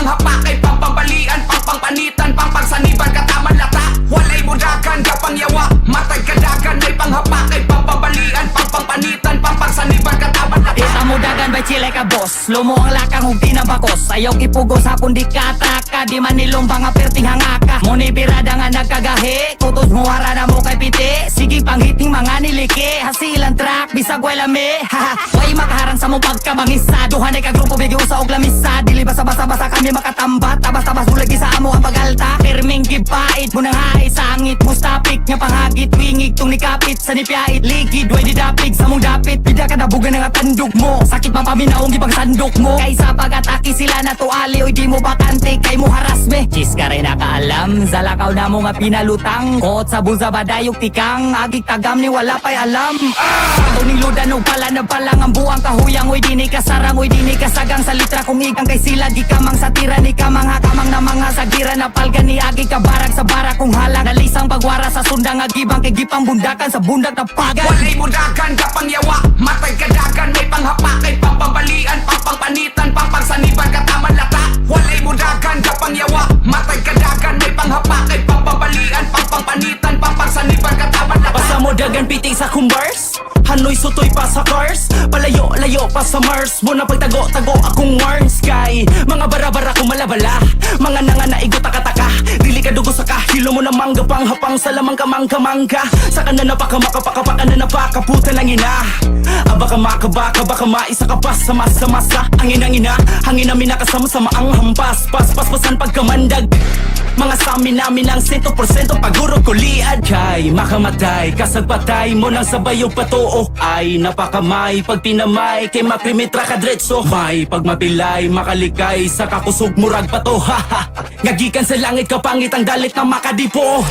panghapakay, pampambalian, pangpangpanitan, pangpangsaniban, kataman lata. Walay mudagan, kapang yawa, matay kadagan, may panghapakay, pampambalian, pangpangpanitan, pangpangsaniban, kataman lata. Ita mo dagan by chile ka boss, lumo ang lakang hugdi na bakos. Ayaw ipugos hapon di kataka, di man nilumbang aperting hangaka. Muni birada nga nagkagahi, tutos mo hara na mo kay piti. Sige panghiting mga niliki, hasilan track, bisag walame. Haha, way makaharang sa mo pagkabangisa. Duhanay ka grupo bigyo sa og lamisa. Dili basa-basa kami makatambat, tabas-tabas bulagi sa amo ang pagalta. Pirming gipait mo nang hait, sangit mo stapik nga panghagit, wingig tung nikapit sa nipyait. Ligid way didapig sa mong dapit, pida ka nabugan nga tandog mo. Sakit mapaminaong gipang sandok mo. Kaysa pag-atake sila na tuali, oy di mo bakante kay mo harasme. Chis ka rin nakaalam, sa lakaw na mo nga pinalutang. Kot sa buza badayok tikang, agik tagam ni wala pa'y alam. Ito ni ludan o pala na palang ang buang kahuyang. Oy di ni kasarang, oy di ni kasagang sa litra. Kung igang kay sila di kamang sa tira ni kamang hakamang na mga sagira na palga ni agik kabarak sa barak. Kung halang nalisang pagwara sa sundang agibang kay gipang bundakan sa bundak na pagan. Walay mudagan, kapang yawa, matay kadagan, may panghapakay, pampambalian, pangpangpanitan, pangpangsaniban, kataman lata. Walay mudagan, kapang yawa, matay kadagan, may panghapakay, pampambalian, pangpangpanitan, pangpangsaniban, kataman lata. Basta mo dagan piting sa kumbars, Hanoy sutoy pa sa cars, palayo-layo pa sa Mars. Muna pagtago-tago akong warns kay mga bara-bara kong malabala, mga nanga naigo taka-taka. Dili ka dugo sa kahilo mo na mangga, panghapang sa lamang kamangka-mangka. Saka na napaka-makapaka-paka na napaka-puta lang ina. Baka makabaka, baka maisa ka pa sa masa-masa. Ang inang-ina, hangin namin nakasama-sama ang hampas. Pas-pas-pasan pagkamandag, mga samin namin ang 100% paguro kuliad. Kay makamatay, kasagpatay mo nang sabay yung patoo. Ay napakamay, pag pinamay, kay makrimitra ka dretso. May pag mapilay, makalikay, sa kakusog murag pato. Haha, ngagikan sa langit kapangit ang dalit na makadipo.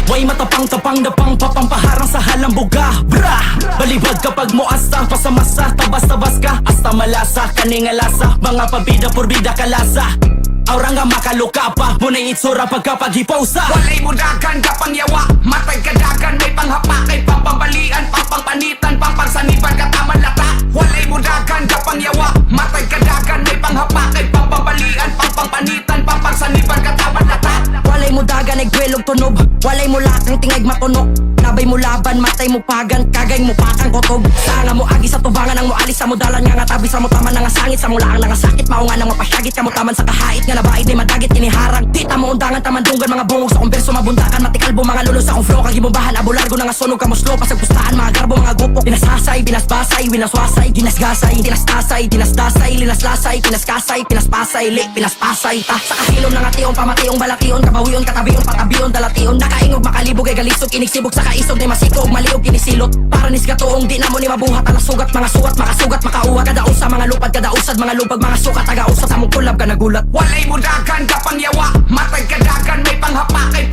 Way matapang-tapang na pang papampaharang sa halambuga. Bra, balibag kapag mo asta, pasamasa, tabas-tabas ka, asta malasa, kaningalasa, mga pabida-purbida kalasa. Aura nga makaluka pa, muna'y itsura pagkapag-hipaw sa walay mudagan, kapang yawa, matay kadagan, may panghapakay, pampambalian, pangpangpanitan, pangpangsaniban, kataman lata. Walay mudagan, kapang yawa, matay kadagan, may panghapakay, pampambalian, pangpangpanitan, pangpangsaniban, kataman lata. Walay mo dagan, nagwelog tunog. Walay mo lakang tingay matunok. Nabay mo laban, matay mo pagan, kagay mo pakang kotob. Sanga mo agi sa tubangan, ang mo alis sa mo dalan nga nga tabi sa mo taman nga sangit sa mo laang nga sakit. Mao nga nang mapasyagit ka mo taman sa kahait nga nabait ni madagit iniharang. Tita mo undangan tamandunggan mga bungog sa kumberso mabundakan matikalbo mga lulos sa kong flow kag imumbahan abulargo nga sunog ka mo slow pasag pustahan mga garbo mga gupok. Pinasasay, binasbasay, winaswasay, ginasgasay, dinastasay, dinasdasay, linaslasay, pinaskasay, pinaspasay, pinaspasay ta. Sa kahilom nga tiong pamationg balation, kabawion, katabion, patabion, dalation. Nakaingog makalibog ay galisog, inigsibog sa kaisog ni masikog, maliog, kinisilot. Para nis katuong di na mo ni mabuhat ang sugat, mga sugat, makasugat, makauwa, kadaus sa mga lupad, kadausad, mga lupag, mga sukat, tagausap sa mong kulab ka nagulat. Walay mudagan, kapang yawa, matay kadagan, may panghapakay,